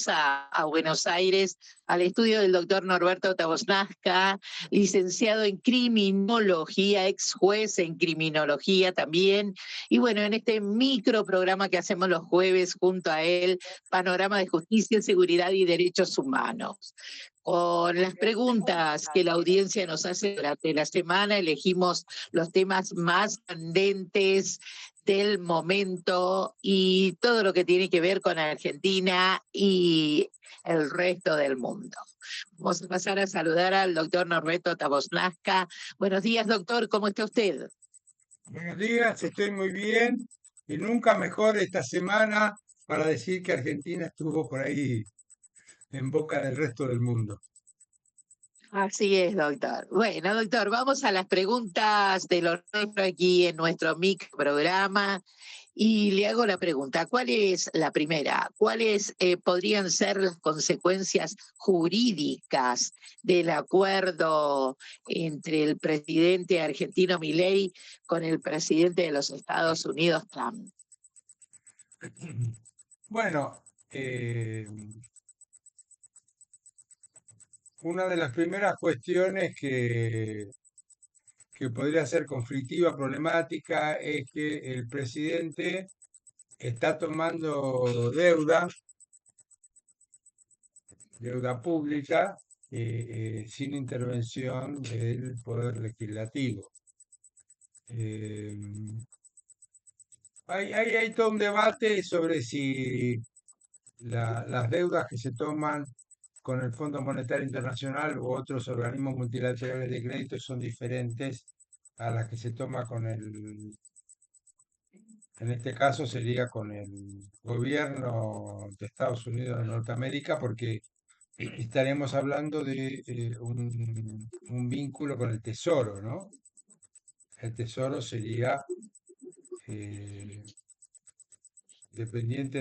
a Buenos Aires, al estudio del doctor Norberto Tavosnazca, licenciado en criminología, ex juez en criminología también. Y bueno, en este micro programa que hacemos los jueves junto a él, Panorama de Justicia, Seguridad y Derechos Humanos. Con las preguntas que la audiencia nos hace durante la semana, elegimos los temas más candentes del momento y todo lo que tiene que ver con Argentina y el resto del mundo. Vamos a pasar a saludar al doctor Norberto Tavosnazca. Buenos días, doctor, ¿cómo está usted? Buenos días, estoy muy bien y nunca mejor esta semana para decir que Argentina estuvo por ahí en boca del resto del mundo. Así es, doctor. Bueno, doctor, vamos a las preguntas de lo nuestro aquí en nuestro micro programa. Y le hago la pregunta, ¿cuál es la primera? ¿Cuáles podrían ser las consecuencias jurídicas del acuerdo entre el presidente argentino Milei con el presidente de los Estados Unidos, Trump? Bueno, eh, una de las primeras cuestiones que podría ser conflictiva, problemática, es que el presidente está tomando deuda pública, sin intervención del Poder Legislativo. Eh, hay todo un debate sobre si las deudas que se toman con el Fondo Monetario Internacional u otros organismos multilaterales de crédito son diferentes a las que se toma en este caso sería con el gobierno de Estados Unidos de Norteamérica, porque estaremos hablando de un vínculo con el Tesoro, ¿no? El Tesoro sería eh, dependiente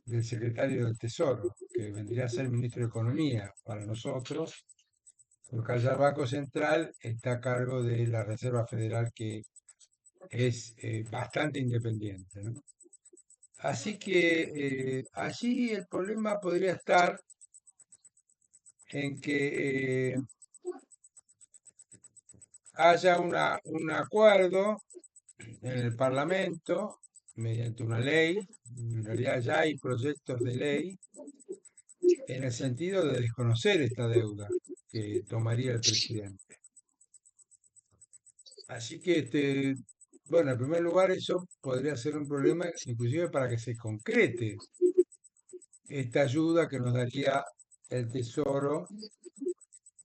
del secretario del Tesoro, que vendría a ser el ministro de Economía para nosotros, porque allá el Banco Central está a cargo de la Reserva Federal, que es bastante independiente, ¿no? Así que allí el problema podría estar en que haya un acuerdo en el Parlamento mediante una ley. En realidad ya hay proyectos de ley en el sentido de desconocer esta deuda que tomaría el presidente. Así que, bueno, en primer lugar, eso podría ser un problema, inclusive para que se concrete esta ayuda que nos daría el Tesoro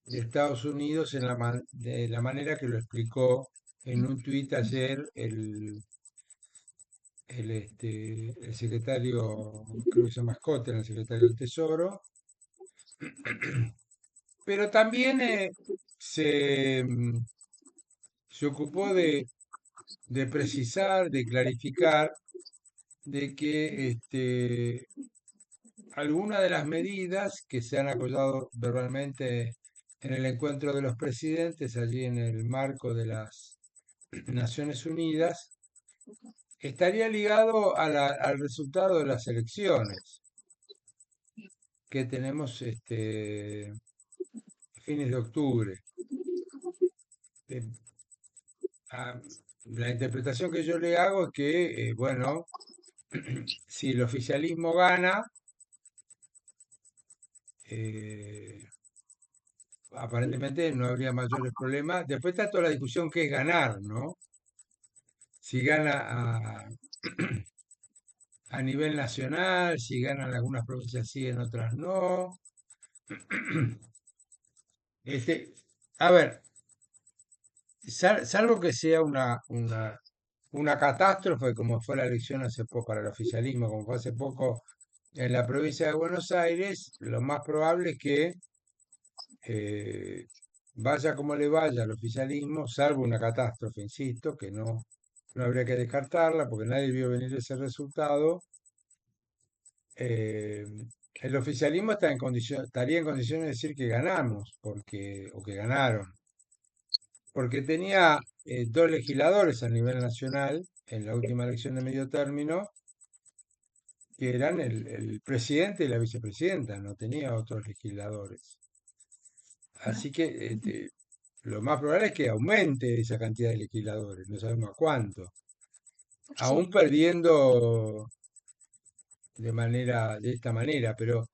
de Estados Unidos de la manera que lo explicó en un tuit ayer el secretario, creo que se llama Scott, el secretario del Tesoro, pero también se ocupó de precisar, de clarificar, de que algunas de las medidas que se han acordado verbalmente en el encuentro de los presidentes, allí en el marco de las Naciones Unidas, estaría ligado al resultado de las elecciones que tenemos fines de octubre. Eh, a- la interpretación que yo le hago es que, bueno, si el oficialismo gana, eh, aparentemente no habría mayores problemas. Después está toda la discusión que es ganar, ¿no? Si gana a nivel nacional, si ganan algunas provincias sí, en otras no. Este, a ver, salvo que sea una catástrofe, como fue la elección hace poco para el oficialismo, como fue hace poco en la provincia de Buenos Aires, lo más probable es que eh, vaya como le vaya al oficialismo, salvo una catástrofe, insisto, que no habría que descartarla porque nadie vio venir ese resultado. eh, el oficialismo estaría en condiciones de decir que ganamos, o que ganaron, porque tenía dos legisladores a nivel nacional en la última elección de medio término, que eran el presidente y la vicepresidenta, no tenía otros legisladores. Así que lo más probable es que aumente esa cantidad de legisladores, no sabemos a cuánto, aún perdiendo de esta manera, pero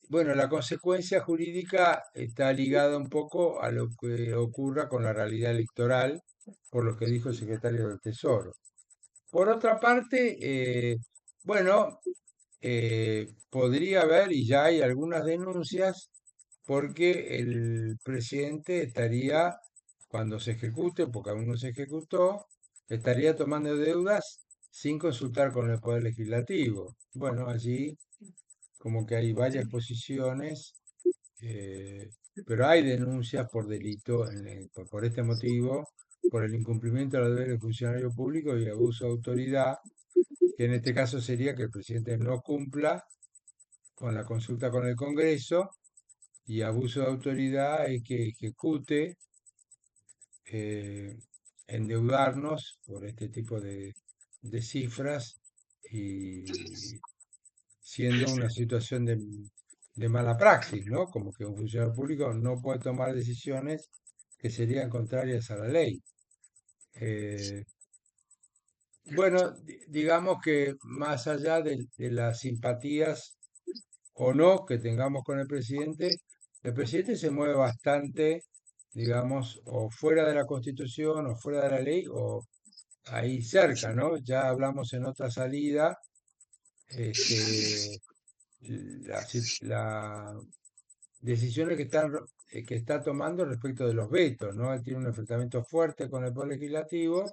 bueno, la consecuencia jurídica está ligada un poco a lo que ocurra con la realidad electoral, por lo que dijo el secretario del Tesoro. Por otra parte, bueno, podría haber, y ya hay algunas denuncias, porque el presidente estaría, cuando se ejecute, porque aún no se ejecutó, estaría tomando deudas sin consultar con el Poder Legislativo. Bueno, allí como que hay varias posiciones, eh, pero hay denuncias por delito por este motivo, por el incumplimiento de los deberes del funcionario público y abuso de autoridad, que en este caso sería que el presidente no cumpla con la consulta con el Congreso, y abuso de autoridad es que ejecute eh, endeudarnos por este tipo de cifras, y siendo una situación de mala praxis, ¿no? Como que un funcionario público no puede tomar decisiones que serían contrarias a la ley. Eh, bueno, digamos que más allá de las simpatías o no que tengamos con el presidente se mueve bastante, digamos, o fuera de la Constitución o fuera de la ley o ahí cerca, ¿no? Ya hablamos en otra salida, este, la decisiones que está tomando respecto de los vetos, ¿no? Él tiene un enfrentamiento fuerte con el Poder Legislativo,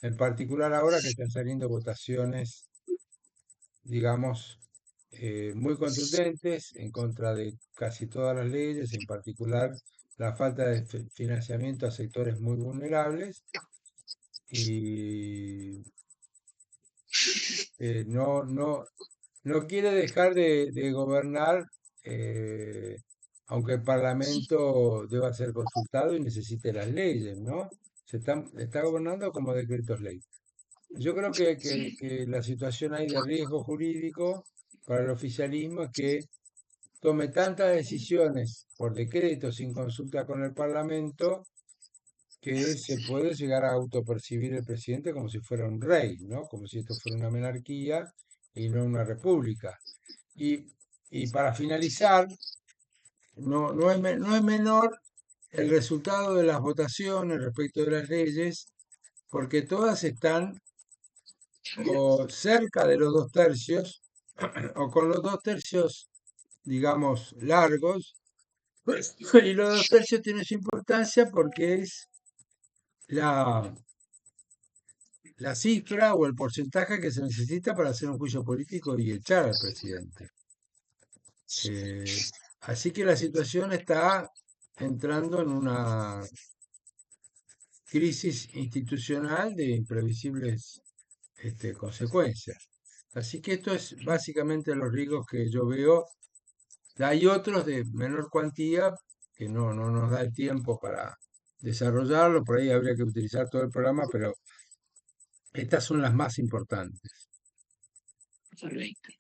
en particular ahora que están saliendo votaciones, digamos, muy contundentes en contra de casi todas las leyes, en particular la falta de financiamiento a sectores muy vulnerables, y no quiere dejar de gobernar, eh, aunque el Parlamento deba ser consultado y necesite las leyes, ¿no? Está gobernando como decretos ley. Yo creo que la situación ahí de riesgo jurídico para el oficialismo es que tome tantas decisiones por decreto sin consulta con el Parlamento, que se puede llegar a autopercibir el presidente como si fuera un rey, ¿no? Como si esto fuera una monarquía y no una república. Y, y para finalizar, no es menor el resultado de las votaciones respecto de las leyes, porque todas están o cerca de los 2 tercios, o con los 2 tercios, digamos, largos. Y los 2 tercios tienen su importancia porque es la, la cifra o el porcentaje que se necesita para hacer un juicio político y echar al presidente. Eh, Así que la situación está entrando en una crisis institucional de imprevisibles consecuencias. Así que esto es básicamente los riesgos que yo veo. Hay otros de menor cuantía que no nos da el tiempo para desarrollarlo, por ahí habría que utilizar todo el programa, pero estas son las más importantes. Correcto.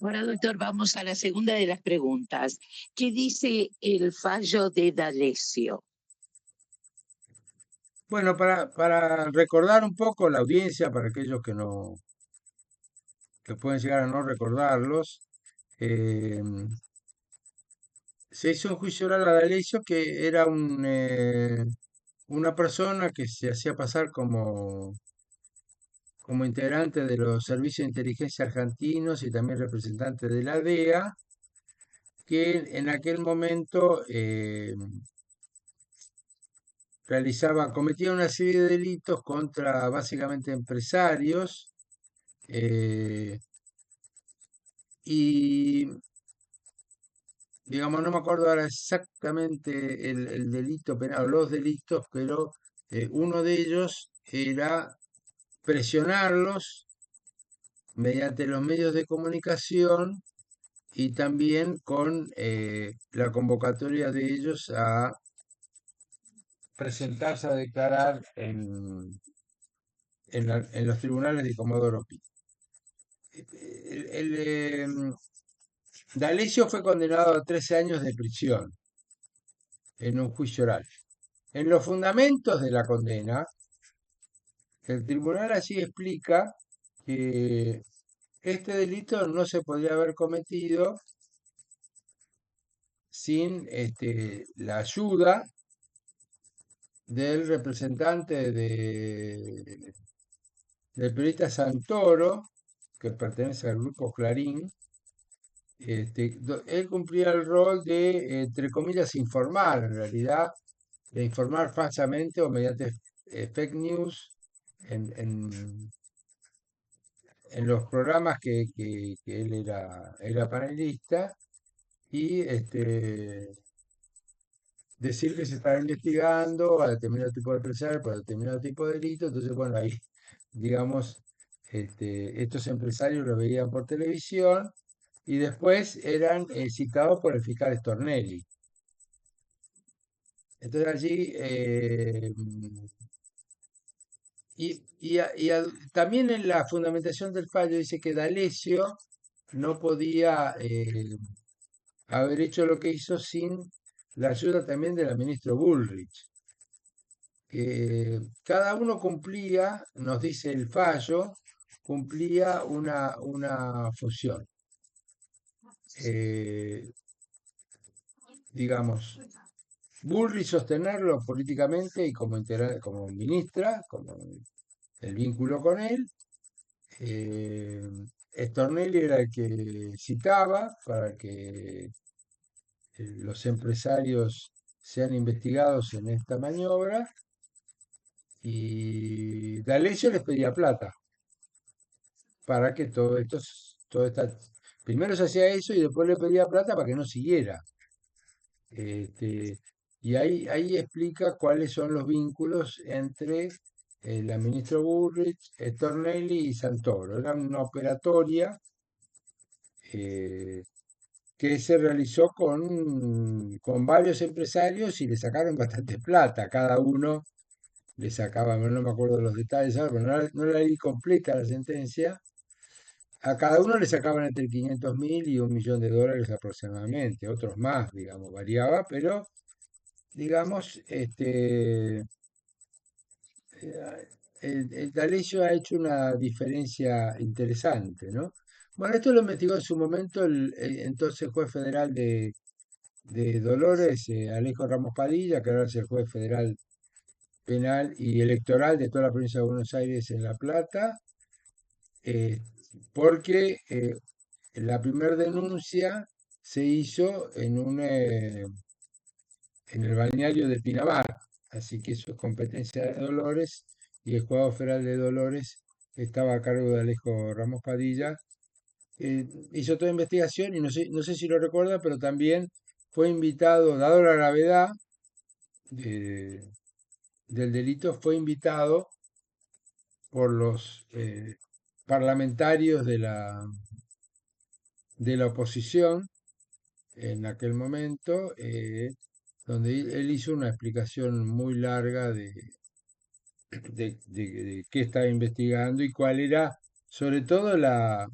Ahora, doctor, vamos a la segunda de las preguntas. ¿Qué dice el fallo de D'Alessio? Bueno, para recordar un poco la audiencia, para aquellos que pueden llegar a no recordarlos, eh, se hizo un juicio oral a D'Alessio, que era una persona que se hacía pasar como integrante de los servicios de inteligencia argentinos y también representante de la DEA, que en aquel momento cometía una serie de delitos contra básicamente empresarios, eh, y digamos, no me acuerdo ahora exactamente el delito penal, los delitos, pero uno de ellos era presionarlos mediante los medios de comunicación y también con la convocatoria de ellos a presentarse a declarar en los tribunales de Comodoro Pi. D'Alessio fue condenado a 13 años de prisión en un juicio oral. En los fundamentos de la condena, el tribunal allí explica que este delito no se podría haber cometido sin la ayuda del representante del periodista Santoro, que pertenece al grupo Clarín. Él cumplía el rol de, entre comillas, informar, en realidad, de informar falsamente o mediante fake news en, en- en los programas que él era panelista y decir que se estaba investigando a determinado tipo de empresario por determinado tipo de delito. Entonces, bueno, ahí, digamos, estos empresarios lo veían por televisión y después eran citados por el fiscal Stornelli. Entonces allí, también en la fundamentación del fallo dice que D'Alessio no podía haber hecho lo que hizo sin la ayuda también de la ministra Bullrich. Cada uno cumplía, nos dice el fallo, cumplía una función. Eh, digamos, Bullrich sostenerlo políticamente y como ministra, como el vínculo con él. eh, Stornelli era el que citaba para que los empresarios sean investigados en esta maniobra y D'Alessio les pedía plata para que todo esta, primero se hacía eso y después le pedía plata para que no siguiera. Este, y ahí explica cuáles son los vínculos entre la ministra Bullrich, Stornelli y Santoro. Era una operatoria eh, que se realizó con varios empresarios y le sacaron bastante plata. Cada uno le sacaba, no me acuerdo los detalles ahora, pero no la leí completa la sentencia. A cada uno le sacaban entre 500.000 y $1.000.000 aproximadamente, otros más, digamos, variaba, pero digamos, el D'Alessio ha hecho una diferencia interesante, ¿no? Bueno, esto lo investigó en su momento el entonces juez federal de Dolores, Alejo Ramos Padilla, que ahora es el juez federal penal y electoral de toda la provincia de Buenos Aires en La Plata, eh, porque la primera denuncia se hizo en el balneario de Pinamar, así que eso es competencia de Dolores y el juzgado federal de Dolores estaba a cargo de Alejo Ramos Padilla. Hizo toda investigación y no sé si lo recuerda, pero también fue invitado, dado la gravedad de- del delito, fue invitado por los parlamentarios de la oposición en aquel momento, donde él hizo una explicación muy larga de qué estaba investigando y cuál era, sobre todo, la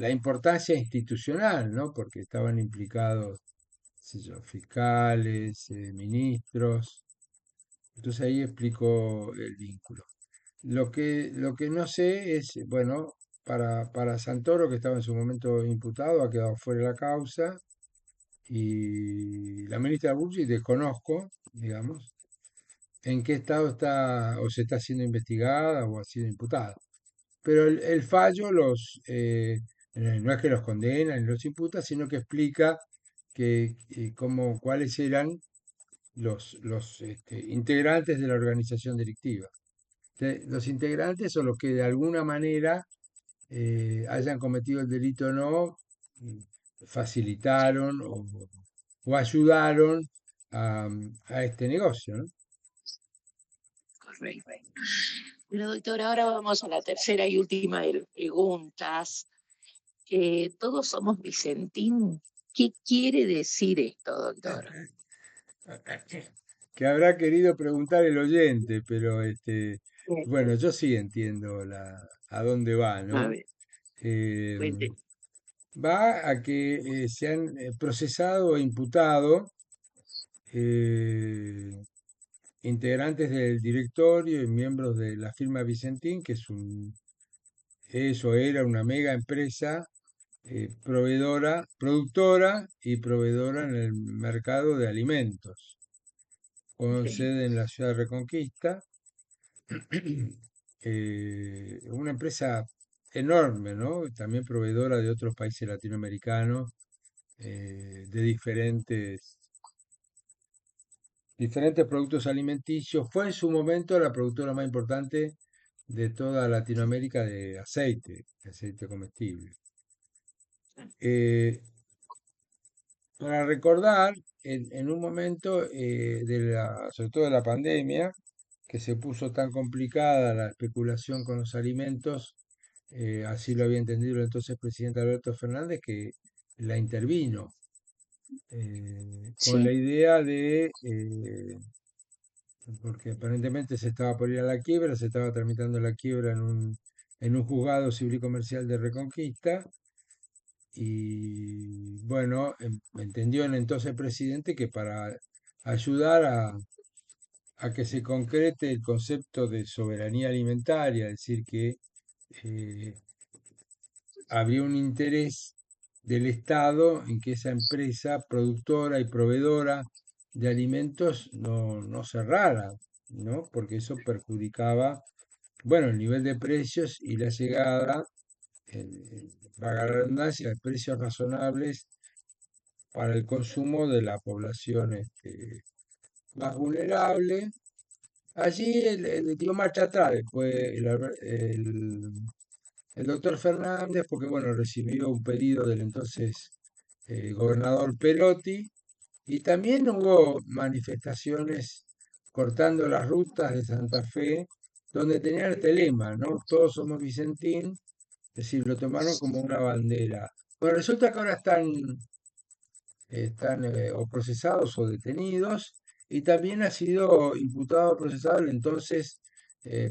importancia institucional, ¿no? Porque estaban implicados, qué sé yo, fiscales, ministros. Entonces ahí explicó el vínculo. Lo que no sé es, bueno, para Santoro, que estaba en su momento imputado, ha quedado fuera de la causa, y la ministra Bullrich desconozco, digamos, en qué estado está o se está siendo investigada o ha sido imputada. Pero el fallo no es que los condena ni los imputa, sino que explica cuáles eran los integrantes de la organización delictiva. Los integrantes son los que de alguna manera hayan cometido el delito o no, mm, facilitaron o ayudaron a este negocio, ¿no? Correcto. Bueno, doctor, ahora vamos a la tercera y última de las preguntas. Todos somos Vicentín. ¿Qué quiere decir esto, doctor? Que habrá querido preguntar el oyente, pero Bien. bueno, yo sí entiendo a dónde va, A ¿no? ver, Eh, cuente. Va a que se han procesado o imputado eh, integrantes del directorio y miembros de la firma Vicentín, que eso era una mega empresa proveedora, productora y proveedora en el mercado de alimentos, con Ok, sede en la ciudad de Reconquista. Una empresa enorme, ¿no? También proveedora de otros países latinoamericanos, de diferentes productos alimenticios. Fue en su momento la productora más importante de toda Latinoamérica de aceite comestible. Eh, para recordar, en un momento sobre todo de la pandemia, que se puso tan complicada la especulación con los alimentos, así lo había entendido el entonces presidente Alberto Fernández, que la intervino con la sí, idea porque aparentemente se estaba por ir a la quiebra, se estaba tramitando la quiebra en un juzgado civil y comercial de Reconquista, y bueno, entendió el entonces presidente que para ayudar a que se concrete el concepto de soberanía alimentaria, es decir, que eh, habría un interés del Estado en que esa empresa productora y proveedora de alimentos no cerrara, ¿no? Porque eso perjudicaba, bueno, el nivel de precios y la llegada, valga la redundancia, de precios razonables para el consumo de la población más vulnerable. Allí el dio marcha atrás, después el doctor Fernández, porque bueno, recibió un pedido del entonces gobernador Perotti, y también hubo manifestaciones cortando las rutas de Santa Fe, donde tenían este lema, ¿no? Todos somos Vicentín, es decir, lo tomaron como una bandera. Bueno, resulta que ahora están o procesados o detenidos, y también ha sido imputado o procesado el entonces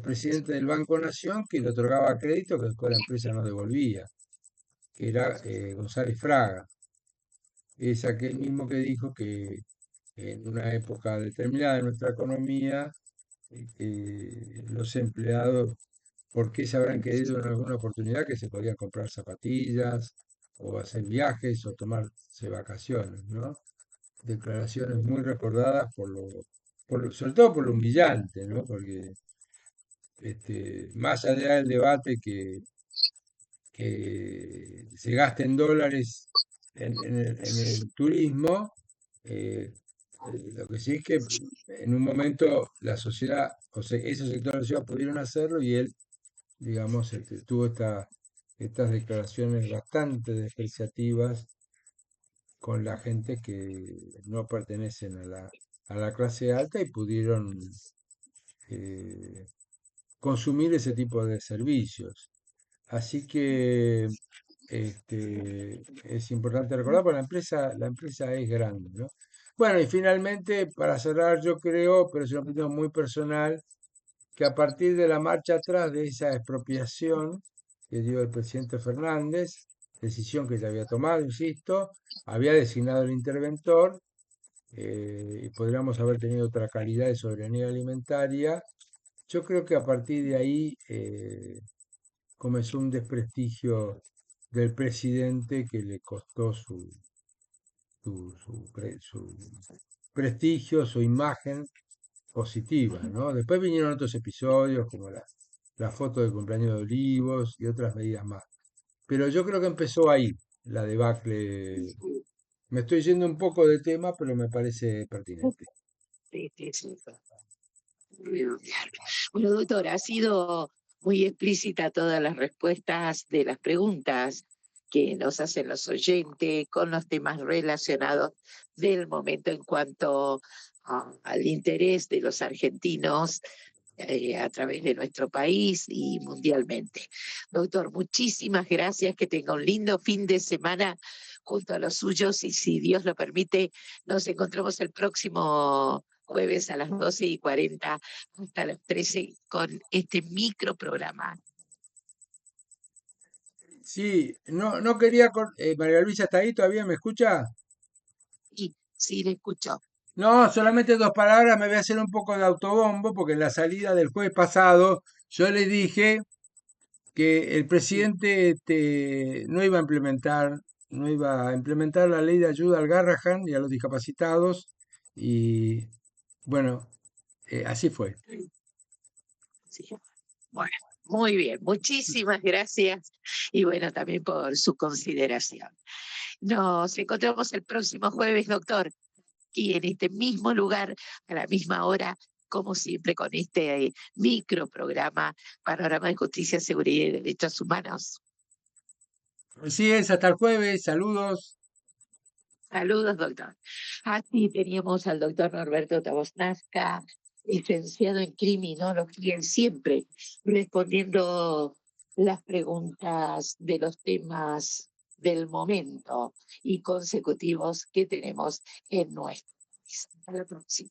presidente del Banco Nación, que le otorgaba crédito que después la empresa no devolvía, que era González Fraga. Es aquel mismo que dijo que en una época determinada de nuestra economía, los empleados, ¿por qué se habrán querido en alguna oportunidad que se podían comprar zapatillas o hacer viajes o tomarse vacaciones, ¿no? Declaraciones muy recordadas sobre todo por lo humillante, ¿no? Porque más allá del debate que se gaste en dólares en el turismo, eh, lo que sí es que en un momento la sociedad, o sea, esos sectores de la sociedad pudieron hacerlo, y él, digamos, tuvo estas declaraciones bastante despreciativas con la gente que no pertenecen a la clase alta y pudieron eh, consumir ese tipo de servicios. Así que es importante recordar, porque la empresa es grande, ¿no? Bueno, y finalmente, para cerrar, yo creo, pero es una opinión muy personal, que a partir de la marcha atrás de esa expropiación que dio el presidente Fernández, decisión que ya había tomado, insisto, había designado el interventor, y podríamos haber tenido otra calidad de soberanía alimentaria. Yo creo que a partir de ahí comenzó un desprestigio del presidente que le costó su prestigio, su imagen positiva, ¿no? Después vinieron otros episodios como la foto de cumpleaños de Olivos y otras medidas más. Pero yo creo que empezó ahí la debacle. Me estoy yendo un poco de tema, pero me parece pertinente. sí, sí, sí. Bueno, doctora, ha sido muy explícita todas las respuestas de las preguntas que nos hacen los oyentes con los temas relacionados del momento en cuanto al interés de los argentinos a través de nuestro país y mundialmente. Doctor, muchísimas gracias, que tenga un lindo fin de semana junto a los suyos, y si Dios lo permite, nos encontramos el próximo jueves a las 12:40 hasta las 13 con este micro programa. Sí, no quería, María Luisa, ¿está ahí todavía? ¿Me escucha? Y sí, le escucho. No, solamente dos palabras, me voy a hacer un poco de autobombo, porque en la salida del jueves pasado yo le dije que el Sí. presidente no iba a implementar la ley de ayuda al Garrahan y a los discapacitados, y bueno, así fue. Sí. Bueno, muy bien, muchísimas gracias y bueno, también por su consideración. Nos encontramos el próximo jueves, doctor, y en este mismo lugar, a la misma hora, como siempre, con este micro programa Panorama de Justicia, Seguridad y Derechos Humanos. Así es, hasta el jueves, saludos. Saludos, doctor. Así teníamos al doctor Norberto Tabosnasca, licenciado en criminología, siempre respondiendo las preguntas de los temas del momento y consecutivos que tenemos en nuestro país. Hasta la próxima.